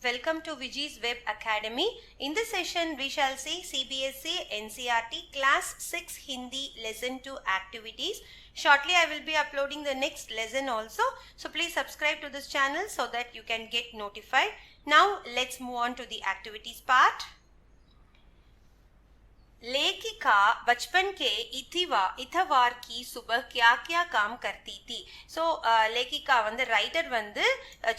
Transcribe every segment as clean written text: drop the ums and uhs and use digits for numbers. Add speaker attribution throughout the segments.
Speaker 1: Welcome to Viji's Web Academy. In this session, we shall see CBSE NCERT Class 6 Hindi Lesson 2 activities. Shortly, I will be uploading the next lesson also. So, please subscribe to this channel so that you can get notified. Now, let's move on to the activities part. लेखिका बचपन के इतवार की सुबह क्या क्या काम करती थी. ஸோ லேகிகா ரைட்டர்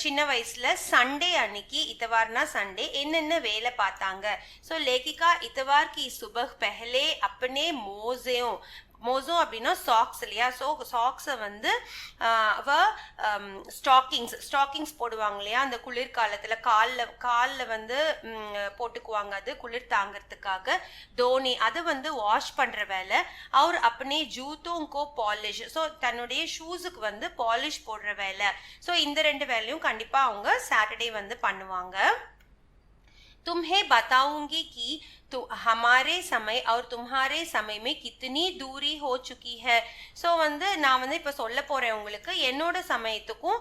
Speaker 1: சின்ன வயசுல சண்டே அன்னைக்கு இத்தவார்னா சண்டே என்னென்ன வேலை பார்த்தாங்க. ஸோ லேகிகா இத்தவார் की सुबह पहले अपने மோசோ அப்படின்னா சாக்ஸ் இல்லையா. ஸோ சாக்ஸை ஸ்டாக்கிங்ஸ் போடுவாங்க இல்லையா, அந்த குளிர்காலத்தில் காலில் போட்டுக்குவாங்க, அது குளிர் தாங்கிறதுக்காக. தோனி அது வாஷ் பண்ணுற வேலை. அவர் அப்பனே ஜூத்தோங்கோ பாலிஷ், ஸோ தன்னுடைய ஷூஸுக்கு பாலிஷ் போடுற வேலை. ஸோ இந்த ரெண்டு வேலையும் கண்டிப்பாக அவங்க சாட்டர்டே பண்ணுவாங்க. तुम्हें बताऊंगी कि तो हमारे समय और तुम्हारे समय में कितनी दूरी हो चुकी है. ஸோ நான் இப்போ சொல்ல போகிறேன் உங்களுக்கு, என்னோட சமயத்துக்கும்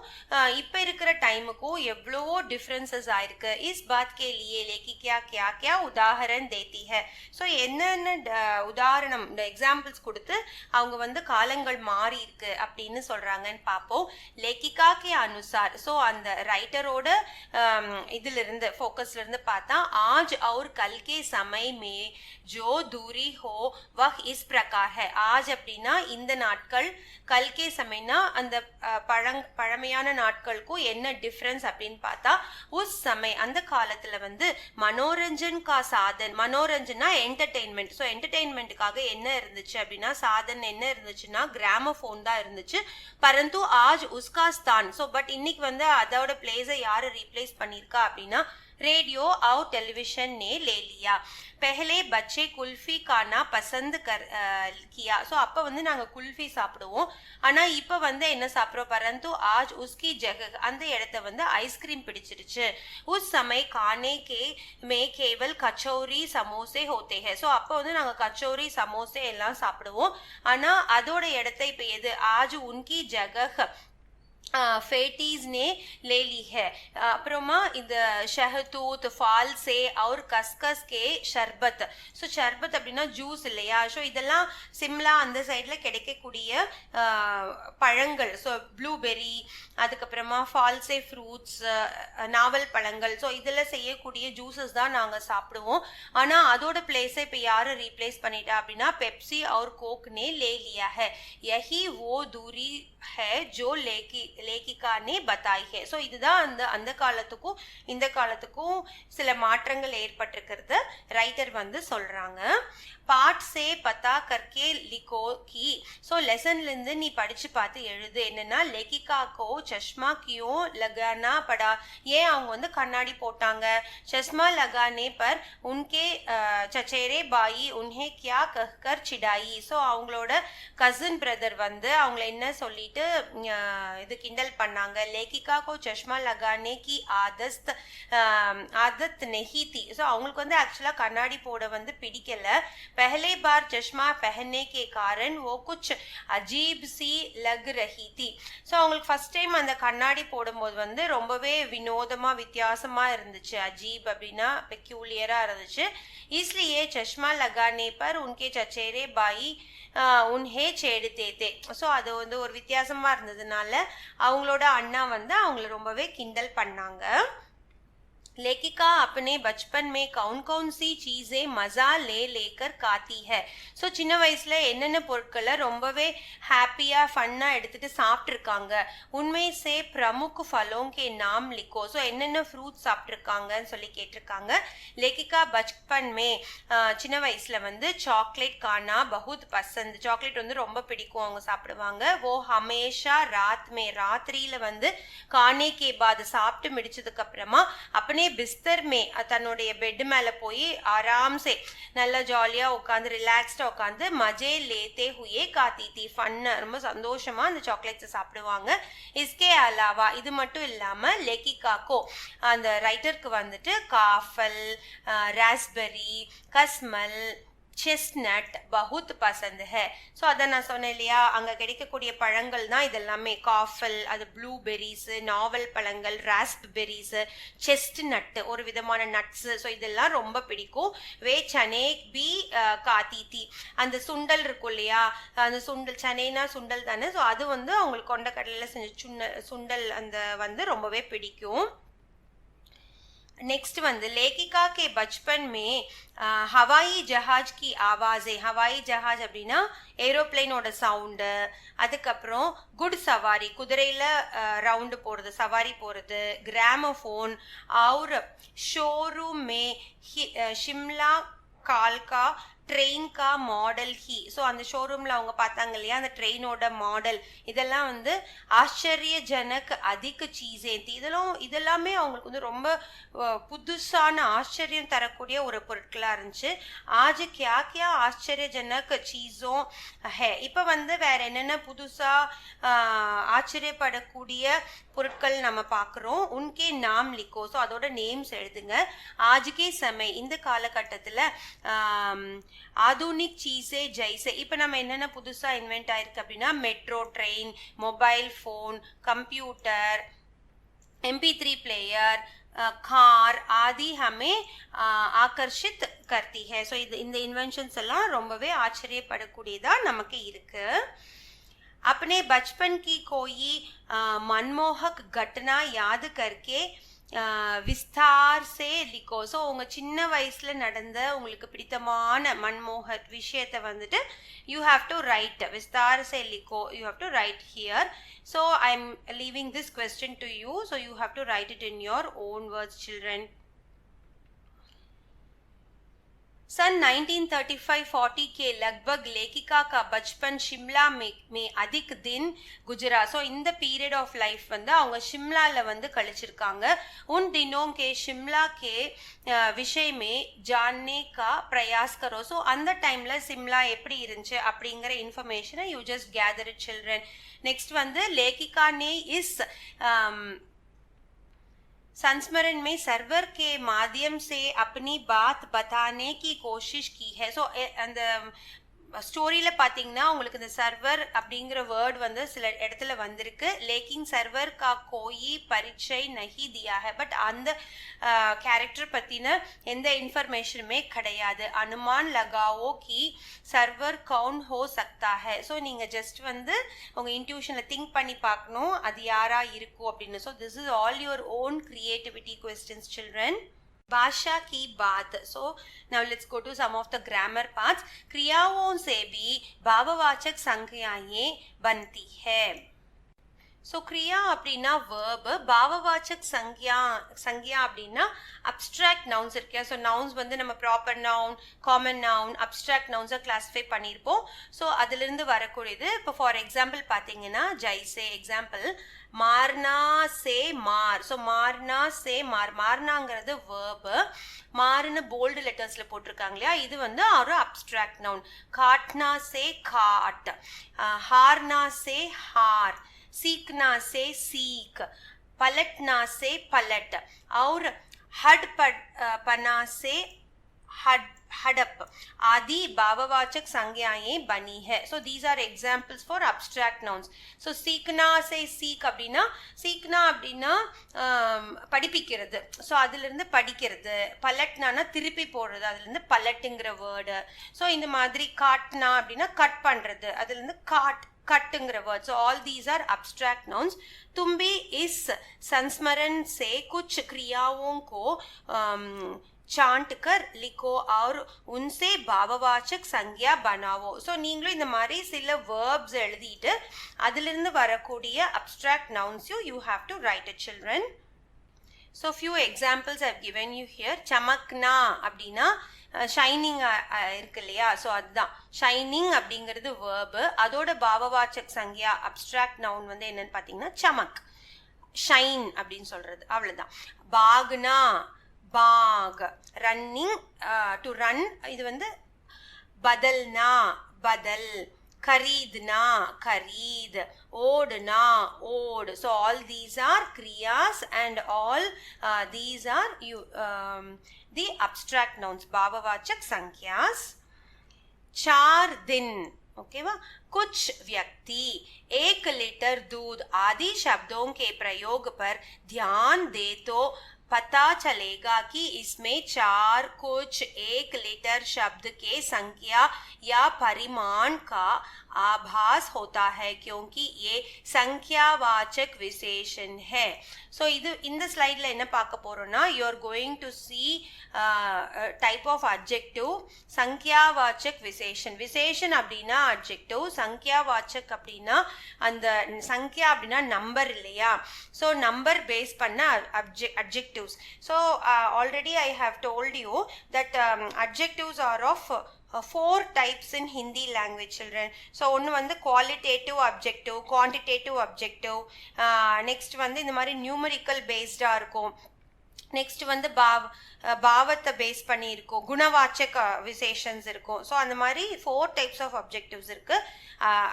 Speaker 1: இப்போ இருக்கிற டைமுக்கும் எவ்வளவோ டிஃப்ரென்சஸ் ஆயிருக்கு. இஸ் பாத் கே லியே லேகிகா क्या क्या उदाहरण देती है. ஸோ என்னென்ன உதாரணம் எக்ஸாம்பிள்ஸ் கொடுத்து அவங்க காலங்கள் மாறி இருக்கு அப்படின்னு சொல்றாங்கன்னு பார்ப்போம். லேகிகா கே அனுசார், ஸோ அந்த ரைட்டரோட இதுல இருந்து ஃபோக்கஸ்ல இருந்து பார்த்தா आज और कल के समय में जो दूरी हो वह इस प्रकार है. आज அப்படின்னா இந்த நாட்கள், கல் கே சமயம்னா அந்த பழமையான நாட்களுக்கும் என்ன டிஃபரன்ஸ் அப்படின்னு பார்த்தா, உஸ் சமய அந்த காலத்துல மனோரஞ்சன் கா சாதன், மனோரஞ்சனா என்டர்டெயின்மெண்ட். ஸோ என்டர்டெயின்மெண்ட்டுக்காக என்ன இருந்துச்சு அப்படின்னா, சாதன் என்ன இருந்துச்சுன்னா கிராமபோன் தான் இருந்துச்சு. பரந்து ஆஜ் உஸ்கா ஸ்தான், ஸோ பட் இன்னைக்கு அதோட பிளேஸை யாரு ரீப்ளேஸ் பண்ணியிருக்கா அப்படின்னா रेडियो और टेलीविजन ने ले लिया. पहले बच्चे कुल्फी खाना पसंद किया. ஸோ அப்போ நாங்கள் குல்ஃபி சாப்பிடுவோம். ஆனால் இப்போ என்ன சாப்பிட்றோம், பரந்து ஆஜ் உஸ்கி ஜகஹ் அந்த இடத்த ஐஸ்கிரீம் பிடிச்சிருச்சு. உஸ் சமய கானே கே மே கேவல் கச்சோரி சமோசே ஹோத்தே ஹே. ஸோ அப்போ நாங்கள் கச்சோரி சமோசே எல்லாம் சாப்பிடுவோம். ஆனால் அதோட இடத்த இப்போ எது, ஆஜ் உன்கி ஜகஹ் फेटीज ने ले ली है. அப்புறமா இந்த ஷஹதூத், ஃபால்சே और கஸ்கஸ் கே ஷர்பத். ஸோ ஷர்பத் அப்படின்னா ஜூஸ் இல்லையா. ஸோ இதெல்லாம் சிம்லா அந்த சைடில் கிடைக்கக்கூடிய பழங்கள். ஸோ ப்ளூபெர்ரி, அதுக்கப்புறமா ஃபால்சே ஃப்ரூட்ஸ், நாவல் பழங்கள். ஸோ இதில் செய்யக்கூடிய ஜூஸஸ் தான் நாங்கள் சாப்பிடுவோம். ஆனால் அதோட பிளேஸை இப்போ யாரை ரீப்ளேஸ் பண்ணிட்டா அப்படின்னா பெப்சி और कोक ने ले लिया है. यही वो दूरी है जो லேகிகா ने बताई है. ஸோ இதுதான் அந்த காலத்துக்கும் இந்த காலத்துக்கும் சில மாற்றங்கள் ஏற்பட்டிருக்கிறது ரைட்டர் சொல்றாங்க. पाठ से पता करके लिखो की. ஸோ லெசன்ல இருந்து நீ படிச்சு பார்த்து எழுது. என்னன்னா லேகிகா கோ சஷ்மா क्यों लगाना पड़ा, ஏன் அவங்க கண்ணாடி போட்டாங்க. चश्मा लगाने पर उनके चचेरे भाई उन्हें क्या कहकर चिढ़ाई. ஸோ அவங்களோட கசின் பிரதர் அவங்கள என்ன சொல்லிட்டு இது கிண்டல் பண்ணாங்க. லேகிகா கோ சஷ்மா லகானே கி ஆதத் நஹி தி. ஸோ அவங்களுக்கு ஆக்சுவலா கண்ணாடி போட பிடிக்கல. पहले बार चश्मा पहनने के कारण वो कुछ अजीब सी लग रही थी. ஸோ அவங்களுக்கு ஃபர்ஸ்ட் டைம் அந்த கண்ணாடி போடும்போது ரொம்பவே வினோதமா வித்தியாசமா இருந்துச்சு. அஜீப் அப்படின்னா பெக்யூலியரா இருந்துச்சு. इसलिए चश्मा लगाने पर उनके चचेरे भाई उन्हें छेड़ते थे. ஸோ அது ஒரு வித்தியாசமா இருந்ததுனால அவங்களோட அண்ணா அவங்கள ரொம்பவே கிண்டல் பண்ணாங்க. लेखिका अपने बचपन में कौन कौन सी चीजें मजा लेकर खाती है. ஸோ சின்ன வயசுல என்னென்ன பொருட்களை ரொம்பவே ஹாப்பியா ஃபன்னா எடுத்துட்டு சாப்பிட்ருக்காங்க. உண்மை சே பிரமுக் ஃபலோं के नाम लिखो. ஸோ என்னென்ன ஃப்ரூட்ஸ் சாப்பிட்ருக்காங்கன்னு சொல்லி கேட்டிருக்காங்க. லேகிகா பச்பன் மே சின்ன வயசுல சாக்லேட் கானா பகுத் பசந்த், சாக்லேட் ரொம்ப பிடிக்கும், அவங்க சாப்பிடுவாங்க. ஓ ஹமேஷா ராத் மே, ராத்திரியில கானே கே பாத் சாப்பிட்டு முடிச்சதுக்கு அப்புறமா அப்பனே பிஸ்தர் மே தன்னுடைய பெட் மேல போய் ஆராம்சே நல்லா ஜாலியா உட்காந்து ரிலாக்ஸ்டா உட்காந்து மஜே லேத்தே ஹுயே காத்தி தி, ஃபன் ரொம்ப சந்தோஷமா அந்த சாக்லேட்ஸை சாப்பிடுவாங்க. இஸ்கே அலாவா இது மட்டும் இல்லாம லேகிகாக்கோ அந்த ரைட்டருக்கு காஃபல், ராஸ்பெரி, கஸ்மல், chestnut बहुत पसंद है. ஸோ அதை நான் சொன்னேன் இல்லையா, அங்கே கிடைக்கக்கூடிய பழங்கள் தான் இதெல்லாமே. காஃபல், அது ப்ளூபெரிஸு, நாவல் பழங்கள், ராஸ்பெரிஸு, செஸ்ட்நட்டு ஒரு விதமான நட்ஸு. ஸோ இதெல்லாம் ரொம்ப பிடிக்கும். வே சனே பி காத்தீத்தி, அந்த சுண்டல் இருக்கும் இல்லையா, அந்த சுண்டல், சனேனா சுண்டல் தானே. ஸோ அது வந்து அவங்களுக்கு கொண்டக்கடலையில் செஞ்ச சுண்டல் அந்த வந்து ரொம்பவே பிடிக்கும். नेक्स्ट வந்து लेखिका के बचपन में हवाई जहाज की आवाज़ें, हवाई जहाज அப்படின்னா ஏரோப்ளைனோட சவுண்டு, அதுக்கப்புறம் குட் சவாரி, குதிரையில் ரவுண்டு போகிறது, சவாரி போகிறது, கிராமோஃபோன், और शोरूम में शिमला कालका ட்ரெயின் கா மாடல் ஹி. ஸோ அந்த ஷோரூமில் அவங்க பார்த்தாங்க இல்லையா அந்த ட்ரெயினோட மாடல், இதெல்லாம் வந்து ஆச்சரியஜனக் அதிக சீசேந்தி, இதெல்லாமே அவங்களுக்கு வந்து ரொம்ப புதுசான ஆச்சரியம் தரக்கூடிய ஒரு பொருட்களாக இருந்துச்சு. ஆஜ் கியா கியா ஆச்சரியஜனக் சீஸும் ஹே. இப்போ வந்து வேற என்னென்ன புதுசாக ஆச்சரியப்படக்கூடிய பொருட்கள் நம்ம பார்க்குறோம். உன்கே நாம் லிக்கோ. ஸோ அதோட நேம்ஸ் எழுதுங்க. ஆஜ்கே சமை, இந்த காலகட்டத்தில் ஆதுனிக் சீஸே ஜெய்ஸே. இப்போ நம்ம என்னென்ன புதுசாக இன்வென்ட் ஆயிருக்கு அப்படின்னா metro train, mobile phone, computer, MP3 player, car आदि हमें आकर्षित करती है. ஸோ இந்த இன்வென்ஷன்ஸ் எல்லாம் ரொம்பவே ஆச்சரியப்படக்கூடியதாக நமக்கு இருக்கு. अपने बचपन की कोई मनमोहक घटना याद करके விஸ்தார் சே லிக்கோ. ஸோ உங்கள் சின்ன வயசில் நடந்த உங்களுக்கு பிடித்தமான மன்மோகக் விஷயத்தை வந்துட்டு யூ ஹாவ் டு ரைட். விஸ்தார் சே லிக்கோ, you have to write here. So I am leaving this question to you. So you have to write it in your own words children. सन 1935-40 के लगभग लेखिका का बचपन शिमला में अधिक दिन गुजरा. ஸோ இந்த பீரியட் ஆஃப் லைஃப் வந்து அவங்க ஷிம்லாவில் வந்து கழிச்சிருக்காங்க. உன் தினோं के शिमला के विषय में जानने का प्रयास करो. ஸோ அந்த டைமில் சிம்லா எப்படி இருந்துச்சு அப்படிங்கிற இன்ஃபர்மேஷனை you just gather it children. Next வந்து लेखिका ने इस संस्मरण में सर्वर के माध्यम से अपनी बात बताने की कोशिश की है. ஸோ அந்த ஸ்டோரியில் பார்த்தீங்கன்னா உங்களுக்கு இந்த சர்வர் அப்படிங்கிற வேர்ட் வந்து சில இடத்துல வந்திருக்கு. லேக்கின் சர்வர் கா கோயி பரிச்சய் நஹி தியா ஹை. பட் அந்த கேரக்டர் பற்றின எந்த இன்ஃபர்மேஷனுமே கிடையாது. அனுமான் லகாவோ கி சர்வர் கவுன் ஹோ சக்தா ஹை. ஸோ நீங்கள் ஜஸ்ட் வந்து உங்கள் இன்ட்யூஷனில் திங்க் பண்ணி பார்க்கணும் அது யாராக இருக்கும் அப்படின்னு. So this is all your own creativity questions children. भाषा की बात. So now let's go to some of the grammar parts. क्रियाओं से भी भाववाचक संज्ञाएं बनती है. ஸோ கிரியா அப்படின்னா வேர்பு, பாவவாச்சக் சங்கியா அப்படின்னா அப்ட்ராக்ட் நவுன்ஸ் இருக்கியா. ஸோ நவுன்ஸ் வந்து நம்ம proper noun, common noun, abstract நவுன்ஸை கிளாஸிஃபை பண்ணியிருப்போம். ஸோ அதுலேருந்து வரக்கூடியது. இப்போ ஃபார் எக்ஸாம்பிள் பார்த்தீங்கன்னா ஜெய்ஸே எக்ஸாம்பிள், மார்னா சே மார். ஸோ மார்னா சே மார், மார்னாங்கிறது வேர்பு. மார்னு போல்டு லெட்டர்ஸில் போட்டிருக்காங்க இல்லையா, இது வந்து ஒரு அப்ட்ராக்ட் நவுன். காட்னா சே காட், ஹார்னா சே ஹார், सीखना से सीख, पलटना से पलट, और हड़पना से हड़प आदि भाववाचक संज्ञाएं बनी है. so these are examples for abstract nouns. so सीखना से सीख அப்படின்னா, सीखना அப்படின்னா படிப்பிக்கிறது. ஸோ அதுலேருந்து படிக்கிறது. பலட்னானா திருப்பி போடுறது, அதுலேருந்து பலட்டுங்கிற வேர்டு. ஸோ இந்த மாதிரி காட்னா அப்படின்னா கட் பண்ணுறது, அதுலேருந்து कटंग्र word. So all these are abstract nouns. तुम भी इस संस्मरण से कुछ क्रियाओं को चांट कर लिखो और उनसे भाववाचक संज्ञा बनाओ. ஸோ நீங்களும் இந்த மாதிரி சில வேர்ப்ஸ் எழுதிட்டு அதிலிருந்து வரக்கூடிய abstract nouns you have to write it children. So few examples I have given you here. चमकना அப்படின்னா ஷைனிங் இருக்கு இல்லையா, ஸோ அதுதான் ஷைனிங் அப்படிங்கிறது வேர்பு. அதோட பாவவாச்சக் சங்கியா அப்ட்ராக்ட் நவுன் வந்து என்னன்னு பார்த்தீங்கன்னா சமக், ஷைன் அப்படின்னு சொல்றது, அவ்வளோதான். பாக்னா பாக், ரன்னிங் டு ரன், இது வந்து பதல்னா பதல், खरीदना खरीद, ओढ़ना ओढ़. so all these are kriyas and all these are the abstract nouns, bhavavachak sankyas. 4 दिन ओके वा कुछ व्यक्ति 1 लीटर दूध आदि शब्दों के प्रयोग पर ध्यान दे तो पता चलेगा कि इसमें 4 कुछ 1 लीटर शब्द के संख्या या परिमाण का आभास होता है क्योंकि ये संख्यावाचक विशेषण है. ஸோ இது இந்த ஸ்லைடில் என்ன பார்க்க போகிறோன்னா you are going to see type of adjective. சங்கியாவாச்சக் விசேஷன். விசேஷன் அப்படின்னா அட்ஜெக்டிவ், சங்கியாவாச்சக் அப்படின்னா அந்த சங்கியா அப்படின்னா நம்பர் இல்லையா. ஸோ நம்பர் பேஸ் பண்ண adjectives. So already I have told you that adjectives are of 4 types in Hindi language, children. So ஒன்று வந்து qualitative objective, quantitative objective, next வந்து இந்த மாதிரி நியூமரிக்கல் பேஸ்டாக இருக்கும். நெக்ஸ்ட் வந்து பாவத்தை பேஸ் பண்ணி இருக்கும், குணவாச்சக விசேஷன்ஸ் இருக்கும். ஸோ அந்த மாதிரி 4 types ஆஃப் அப்ஜெக்டிவ்ஸ் இருக்கு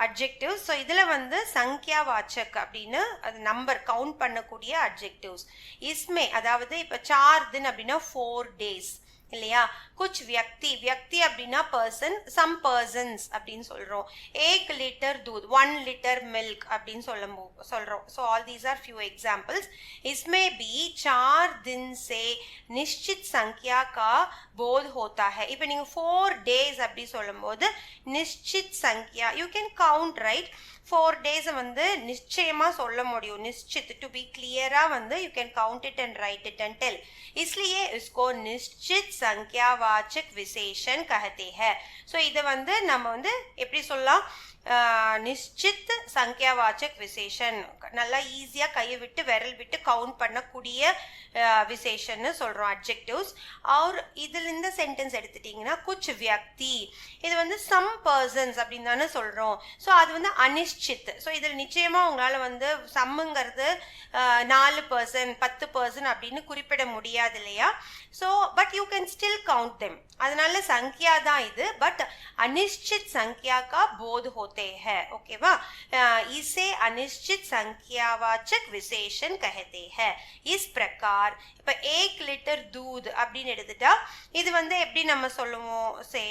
Speaker 1: அட்ஜெக்டிவ்ஸ். ஸோ இதில் வந்து சங்கியாவாச்சக் அப்படின்னு அது நம்பர் கவுண்ட் பண்ணக்கூடிய அட்ஜெக்டிவ்ஸ். இஸ்மே அதாவது இப்போ 4 दिन அப்படின்னா 4 days இல்லையா. குச் வியக்தி, வியக்தி அப்படின்னா பர்சன், சம் பர்சன்ஸ் அப்படின்னு சொல்றோம். 1 लीटर दूध, 1 लीटर மில்க் அப்படின்னு சொல்றோம். So all these R few examples. इसमें भी 4 दिन से निश्चित संख्या का बोध होता है. இப்போ நீங்க 4 days அப்படி சொல்லும்போது நிश्चित संख्या you can count right. 4 days வந்து நிச்சயமா சொல்ல முடியும். நிश्चित டு பி கிளியரா வந்து you can count it and right it and tell. इसलिए इसको निश्चित संख्यावाचक विशेषण कहते हैं. ஸோ இதை வந்து நம்ம வந்து எப்படி சொல்லலாம், நிश्चित संख्यावाचक विशेषण, நல்லா ஈஸியா கையை விட்டு விரல் விட்டு கவுண்ட் பண்ணக்கூடிய விசேஷன்னு சொல்றோம் அட்ஜெக்டிவ்ஸ். और இதுல இந்த சென்டென்ஸ் எடுத்துட்டீங்கன்னா குச் வியக்தி, இது வந்து சம் பர்சன்ஸ் அப்படின்னு தானே சொல்றோம். ஸோ அது வந்து அனிஷ்சித். ஸோ இதில் நிச்சயமா உங்களால வந்து சம்முங்கிறது 4% 10% அப்படின்னு குறிப்பிட முடியாது இல்லையா. So but you can still count them. அதனால சங்கியா தான் இது. பட் अनिश्चित संख्या का बोध होते हैं. ओकेवा, इसे अनिश्चित संख्यावाचक विशेषण कहते हैं. इस प्रकार இப்ப 1 लीटर दूध அப்படின்னு எடுத்துட்டா இது வந்து எப்படி நம்ம சொல்லுவோம், சே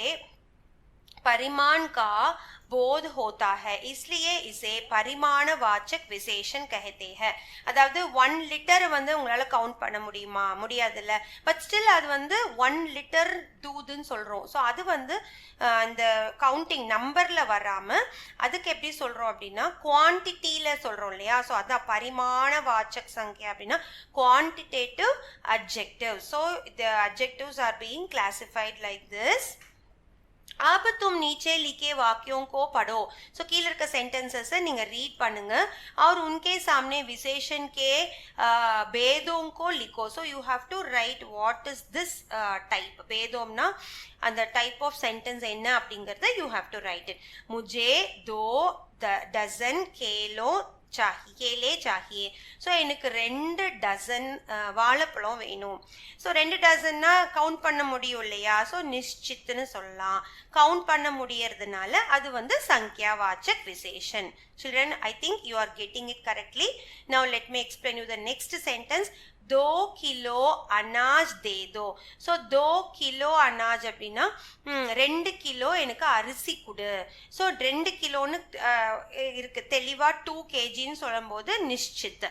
Speaker 1: परिमाण का बोध होता है, इसलिए इसे परिमाणवाचक विशेषण कहते हैं. அதாவது 1 லிட்டர் வந்து உங்களால கவுண்ட் பண்ண முடியுமா, முடியாதுல்ல. பட் ஸ்டில் அது வந்து 1 லிட்டர் தூதுன்னு சொல்றோம். ஸோ அது வந்து இந்த கவுண்டிங் நம்பர்ல வராம அதுக்கு எப்படி சொல்றோம் அப்படின்னா குவான்டிட்டியில சொல்றோம் இல்லையா. ஸோ அதான் பரிமாணவாச்சக் சங்கியா அப்படின்னா quantitative adjective. So the adjectives are being classified like this. अब तुम नीचे लिखे वाक्यों को पढ़ो. सो கீழ இருக்க சென்டென்सेस நீங்க ரீட் பண்ணுங்க और उनके सामने विशेषण के भेदों को लिखो. सो you have to write what is this type. भेदोம்னா அந்த டைப் ஆஃப் சென்டென்ஸ் என்ன அப்படிங்கறத you have to write it. मुझे 2 डजन கேலே சாஹியே. ஸோ எனக்கு 2 டசன் வாழைப்பழம் வேணும். ஸோ 2 டசன்னா கவுண்ட் பண்ண முடியும் இல்லையா. ஸோ நிश्चितன்னு சொல்லலாம். கவுண்ட் பண்ண முடியறதுனால அது வந்து சங்கியாவாச்சக் விசேஷன். Children, I think you are getting it correctly. Now let me explain you the next sentence. 2 kilo अनाज दे दो. ஸோ 2 கிலோ அனாஜ் அப்படின்னா 2 கிலோ எனக்கு அரிசி கொடு. ஸோ 2 கிலோன்னு இருக்கு தெளிவா. 2 kgன்னு சொல்லும் போது நிश्चित.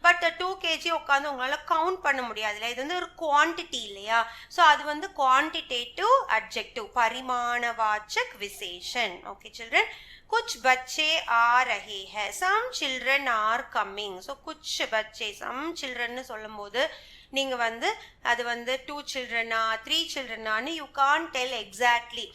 Speaker 1: பட் 2 kg உட்காந்து உங்களால கவுண்ட் பண்ண முடியாதுல்ல. இது வந்து ஒரு குவான்டிட்டி இல்லையா. ஸோ அது வந்து குவான்டிடேட்டிவ் அட்ஜெக்டிவ், பரிமாணவாச்சக் விசேஷன். Okay children. कुछ बच्चे आ रहे हैं, some children are coming. so कुछ बच्चे, some children சொல்லும் போது நீங்க வந்து அது வந்து 2 children-ஆ 3 children-ஆன்னு you can't tell exactly.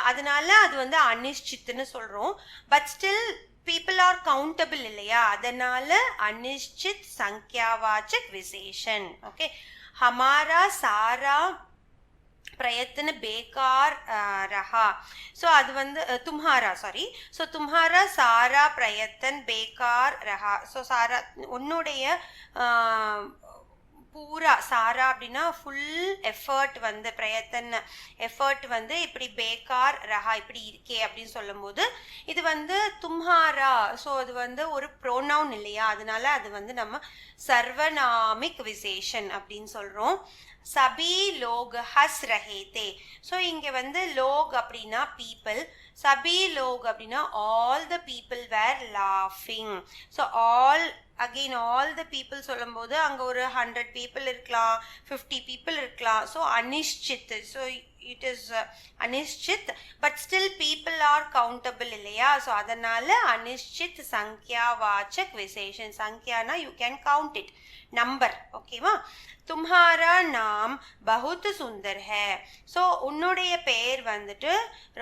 Speaker 1: அதனால அது வந்து அனிஷ்சித்னு சொல்றோம். But still people are countable இல்லையா. அதனால அனிஷ்சித் சங்கியாவாச்சக் விசேஷன். ஓகே. हमारा सारा प्रयत्न बेकार रहा. सो அது வந்து तुम्हारा, சாரி. ஸோ तुम्हारा सारा प्रयत्न बेकार रहा. ஸோ सारा உன்னுடைய பூரா சாரா அப்படின்னா ஃபுல் எஃபர்ட் வந்து பிரயத்தன எஃபர்ட் வந்து இப்படி பேக்கார் ரஹா இப்படி இருக்கே அப்படின்னு சொல்லும்போது இது வந்து தும்ஹாரா. ஸோ அது வந்து ஒரு ப்ரோனவுன் இல்லையா, அதனால அது வந்து நம்ம சர்வநாமிக் விசேஷன் அப்படின்னு சொல்றோம். சபி லோக் ஹஸ் ரஹே தே. ஸோ இங்க வந்து லோக் அப்படின்னா பீப்புள், சபி லோக் அப்படின்னா ஆல் த பீப்புள் வேர் லாஃபிங். So all again all the people சொல்லும்போது அங்கே ஒரு 100 பீப்புள் இருக்கலாம், 50 பீப்புள் இருக்கலாம். ஸோ அனிஷ்சித், ஸோ இட் இஸ் அனிஷ்சித், but still people are countable இல்லையா. ஸோ அதனால அனிஷ்சித் சங்கியா வாச்சக் விசேஷன். சங்கியானா you can count it, number. ஓகேவா. தும்ஹாரா நாம் பகுத் சுந்தர் ஹே. ஸோ உன்னுடைய பெயர் வந்துட்டு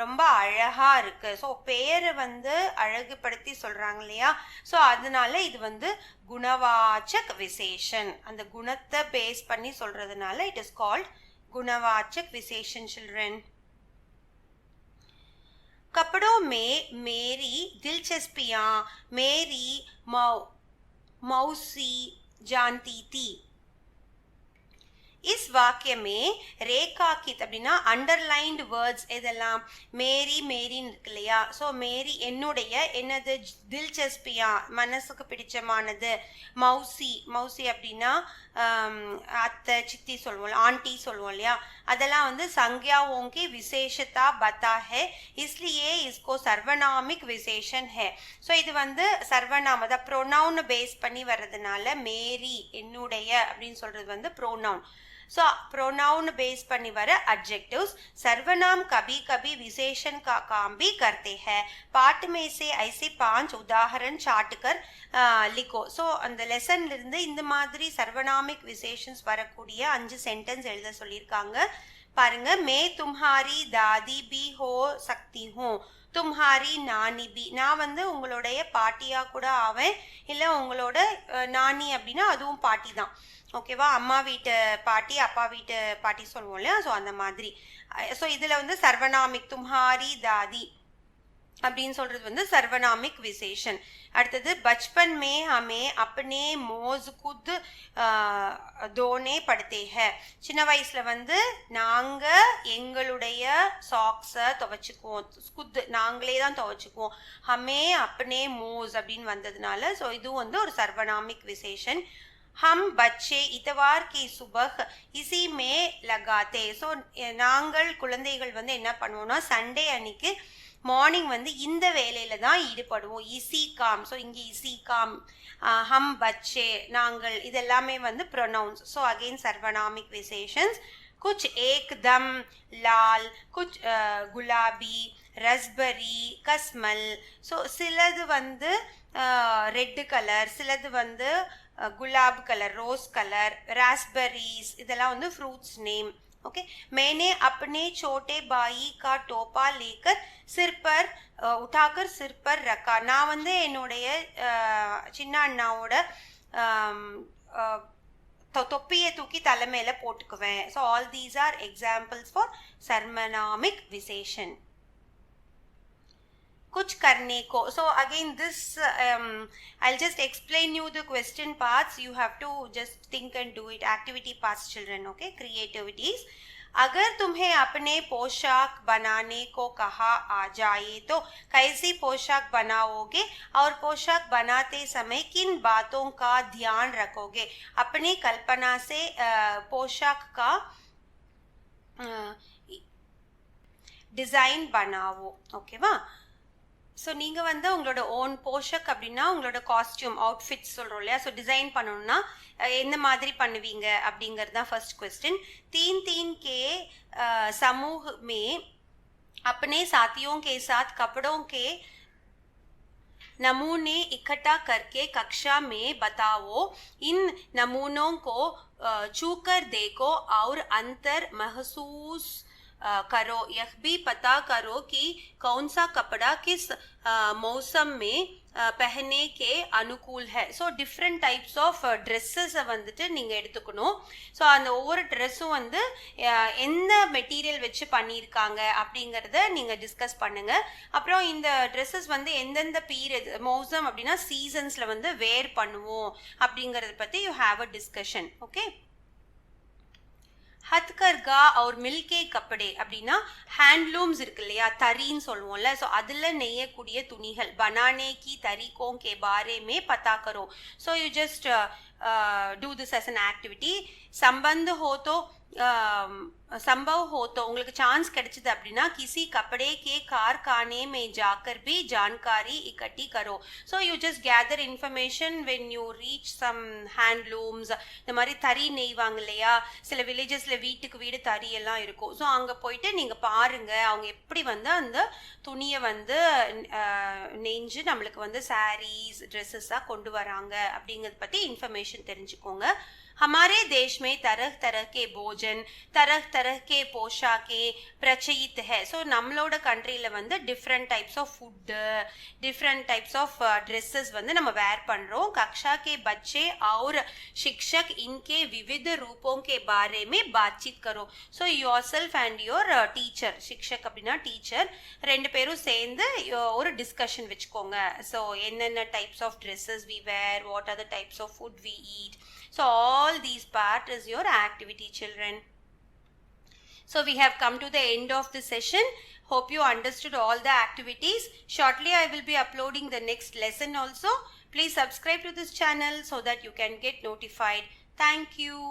Speaker 1: ரொம்ப அழகா இருக்கு. ஸோ பெயரை வந்து அழகுபடுத்தி சொல்றாங்க இல்லையா. ஸோ அதனால இது வந்து குணவாச்சக் விசேஷன், அந்த குணத்தை பேஸ் பண்ணி சொல்றதுனால இட் இஸ் கால்ட் गुणवाचक विशेषण चिल्ड्रन. कपड़ों में मेरी दिलचस्पियां मेरी मौसी जानती थी. इस वाक्य में ரேகாக்கித் அப்படின்னா அண்டர்லைன்டு வேர்ட்ஸ் இதெல்லாம் மேரி மேரின்னு இருக்கு இல்லையா. ஸோ மேரி என்னுடைய, என்னது தில்சஸ்பியா மனசுக்கு பிடிச்சமானது, மௌசி மௌசி அப்படின்னா அத்தை சித்தி சொல்லுவோம், ஆண்டி சொல்லுவோம் இல்லையா. அதெல்லாம் வந்து संज्ञाओं की विशेषता बता है इसलिए इसको सर्वनामिक विशेषण है. ஸோ இது வந்து சர்வநாம அதாவது ப்ரோனவுன் பேஸ் பண்ணி வர்றதுனால மேரி என்னுடைய அப்படின்னு சொல்றது வந்து ப்ரோனவுன். सो प्रोनाउन बेस पन्नी वर एडजेक्टिव्स. सर्वनाम कभी कभी विशेषण का काम भी करते हैं. पाठ में से ऐसे 5 उदाहरण चाट कर लिखो. सो அந்த லெசன்ல இருந்து இந்த மாதிரி சர்வநாமிக் விசேஷன்ஸ் வரக்கூடிய 5 சென்டென்ஸ் எழுத சொல்லியிருக்காங்க. பாருங்க. மே தும்ஹாரி தாதி பி ஹோ சக்தி ஹூ, தும்ஹாரி நானி பி, நான் வந்து உங்களுடைய பாட்டியா கூட ஆவேன், இல்லை உங்களோட நானி அப்படின்னா அதுவும் பாட்டி தான். ஓகேவா. அம்மா வீட்டு பாட்டி அப்பா வீட்டு பாட்டி சொல்லுவோம் இல்லையா. ஸோ அந்த மாதிரி. ஸோ இதில் வந்து சர்வநாமிக் தும்ஹாரி தாதி அப்படின்னு சொல்றது வந்து சர்வநாமிக் விசேஷன். அடுத்தது பச்பன் மே ஹமே அப்னே மோஸ் குத் தோனே படுத்தே ஹே. சின்ன வயசுல வந்து நாங்க எங்களுடைய சாக்ஸை துவைச்சுக்குவோம், குத் நாங்களே தான் துவைச்சுக்குவோம். ஹமே அப்னே மோஸ் அப்படின்னு வந்ததுனால ஸோ இதுவும் வந்து ஒரு சர்வநாமிக் விசேஷன். हम बच्चे इतवार की सुबह इसी में लगाते. ஸோ நாங்கள் குழந்தைகள் வந்து என்ன பண்ணுவோம்னா சண்டே அன்னைக்கு மார்னிங் வந்து இந்த வேலையில தான் ஈடுபடுவோம். இசி காம். ஸோ இங்கே இசி காம், ஹம் பச்சே நாங்கள், இதெல்லாமே வந்து ப்ரொனவுன்ஸ். ஸோ அகெயின் சர்வநாமிக் விசேஷன்ஸ். कुछ एकदम लाल, कुछ गुलाबी, रसबरी, कसमल. ஸோ சிலது வந்து ரெட் கலர், சிலது வந்து गुलाब कलर, रोज कलर, रास्बेरीज, இதெல்லாம் வந்து फ्रूट्स नेम. ओके. मैंने अपने छोटे भाई का टोपा लेकर सिर पर उठाकर सिर पर रखा. நான் வந்து என்னுடைய சின்ன அண்ணாவோட தொப்பியை தூக்கி தலைமையில போட்டுக்குவேன். So all these are examples for சர்வநாமிக் விசேஷன். कुछ करने को. So again this I'll just explain you the question parts. You have to just think and do it. Activity parts children. Okay. Creativities. अगर तुम्हें अपने पोशाक बनाने को कहा आ जाए तो कैसी पोशाक बनाओगे और पोशाक बनाते समय किन बातों का ध्यान रखोगे. अपनी कल्पना से पोशाक का डिजाइन बनाओ. ओके वा. ஸோ நீங்கள் வந்து உங்களோட ஓன் போஷக் அப்படின்னா உங்களோட காஸ்டியூம் அவுட்ஃபிட்ஸ் சொல்கிறோம் இல்லையா. ஸோ டிசைன் பண்ணணும்னா எந்த மாதிரி பண்ணுவீங்க அப்படிங்கிறது தான் ஃபர்ஸ்ட் क्वेश्चन. 3 के समूह में अपने साथियों के साथ कपड़ों के नमूने इकट्ठा करके कक्षा में बताओ. इन नमूनों को छूकर देखो और अंतर महसूस करो. यह भी पता करो कि कौन सा कपड़ा किस मौसम में पहनने के अनुकूल है. ஸோ டிஃப்ரெண்ட் டைப்ஸ் ஆஃப் ட்ரெஸ்ஸஸை வந்துட்டு நீங்கள் எடுத்துக்கணும். ஸோ அந்த ஒவ்வொரு ட்ரெஸ்ஸும் வந்து எந்த மெட்டீரியல் வச்சு பண்ணியிருக்காங்க அப்படிங்கிறத நீங்கள் டிஸ்கஸ் பண்ணுங்கள். அப்புறம் இந்த ட்ரெஸ்ஸஸ் வந்து எந்தெந்த பீரியட் மௌசம் அப்படின்னா சீசன்ஸில் வந்து வேர் பண்ணுவோம் அப்படிங்கிறத பற்றி you have a discussion. Okay. ஹத்கர்கா और மில்கே கப்படே அப்படின்னா ஹேண்ட்லூம்ஸ் இருக்கு இல்லையா, தறின்னு சொல்லுவோம்ல. ஸோ அதில் நெய்யக்கூடிய துணிகள். பனானே கி தரீகோं के बारे में पता करो. So you just do this as an activity. संबंध हो तो संभव हो तो உங்களுக்கு சான்ஸ் கிடைச்சது அப்படின்னா किसी कपड़े के कारखाने में जाकर भी जानकारी इकट्ठी करो. So you just gather information when you reach some handlooms. இந்த மாதிரி தறி நெய்வாங்க இல்லையா, சில வில்லேஜஸ்ல வீட்டுக்கு வீடு தறி எல்லாம் இருக்கும். ஸோ அங்கே போயிட்டு நீங்கள் பாருங்க அவங்க எப்படி வந்து அந்த துணியை வந்து நெஞ்சு நம்மளுக்கு வந்து சாரீஸ் ட்ரெஸ்ஸஸாக கொண்டு வராங்க அப்படிங்கிறத பற்றி இன்ஃபர்மேஷன் தெரிஞ்சுக்கோங்க. हमारे देश में तरह तरह के भोजन, तरह तरह के पोशाकें प्रचलित है. ஸோ நம்மளோட கண்ட்ரியில் வந்து different types of food, different types of dresses வந்து நம்ம வேர் பண்ணுறோம். कक्षा के बच्चे और शिक्षक इनके विविध रूपों के बारे में बातचीत करो. So yourself and your teacher, शिक्षक அப்படின்னா டீச்சர், ரெண்டு பேரும் சேர்ந்து ஒரு டிஸ்கஷன் வச்சுக்கோங்க. ஸோ என்னென்ன types of dresses we wear, what are the types of food we eat. So all these part is your activity, children. So we have come to the end of the session. Hope you understood all the activities. Shortly I will be uploading the next lesson also. Please subscribe to this channel so that you can get notified. Thank you.